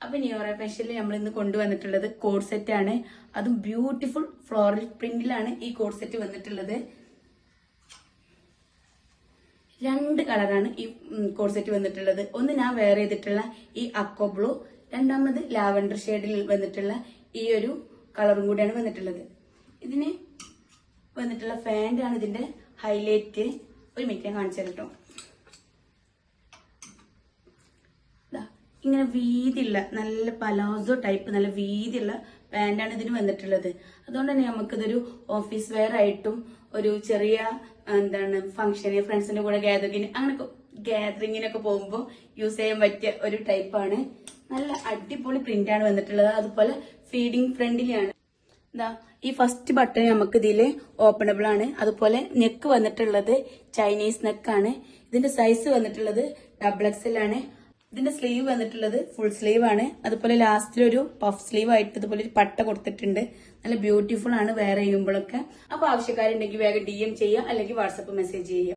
അപ്പൊ നിയോറ ഫാഷനിൽ നമ്മൾ ഇന്ന് കൊണ്ടുവന്നിട്ടുള്ളത് കോഡ് സെറ്റ് ആണ്. അതും ബ്യൂട്ടിഫുൾ ഫ്ലോറൽ പ്രിന്റിലാണ് ഈ കോഡ് സെറ്റ് വന്നിട്ടുള്ളത്. 2 കളറാണ് ഈ കോഡ് സെറ്റ് വന്നിട്ടുള്ളത്. ഒന്ന് ഞാൻ വെയർ ചെയ്തിട്ടുള്ള ഈ അക്കോ ബ്ലൂ, രണ്ടാമത് ലാവൻഡർ ഷെയ്ഡിൽ വന്നിട്ടുള്ള ഈ ഒരു കളറും കൂടിയാണ് വന്നിട്ടുള്ളത്. ഇതിന് വന്നിട്ടുള്ള ഫാന്റ് ആണ് ഇതിന്റെ ഹൈലൈറ്റ്. ഒരു മിനിറ്റ് ഞാൻ കാണിച്ചു തരട്ടോ. ഇങ്ങനെ വീതിയുള്ള നല്ല പലാസോ ടൈപ്പ് നല്ല വീതിയുള്ള പാന്റാണ് ഇതിന് വന്നിട്ടുള്ളത്. അതുകൊണ്ട് തന്നെ നമുക്കിതൊരു ഓഫീസ് വെയർ ആയിട്ടും ഒരു ചെറിയ ഫംഗ്ഷന് ഫ്രണ്ട്സിന്റെ കൂടെ ഗ്യാതറിങ്ങിനൊക്കെ പോകുമ്പോൾ യൂസ് ചെയ്യാൻ പറ്റിയ ഒരു ടൈപ്പാണ്. നല്ല അടിപൊളി പ്രിന്റ് ആണ് വന്നിട്ടുള്ളത്. അതുപോലെ ഫീഡിങ് ഫ്രണ്ട്ലിയാണ്. ഈ ഫസ്റ്റ് ബട്ടൺ നമുക്ക് ഇതില് ഓപ്പണബിൾ ആണ്. അതുപോലെ നെക്ക് വന്നിട്ടുള്ളത് ചൈനീസ് നെക്കാണ്. ഇതിന്റെ സൈസ് വന്നിട്ടുള്ളത് XXL ആണ്. ഇതിന്റെ സ്ലീവ് വന്നിട്ടുള്ളത് ഫുൾ സ്ലീവ് ആണ്. അതുപോലെ ലാസ്റ്റിൽ ഒരു പഫ് സ്ലീവ് ആയിട്ട് ഇതുപോലെ ഒരു പട്ട കൊടുത്തിട്ടുണ്ട്. നല്ല ബ്യൂട്ടിഫുൾ ആണ് വെയർ ചെയ്യുമ്പോഴൊക്കെ. അപ്പൊ ആവശ്യക്കാരുണ്ടെങ്കിൽ വേഗം DM ചെയ്യുക, അല്ലെങ്കിൽ വാട്സപ്പ് മെസ്സേജ് ചെയ്യുക.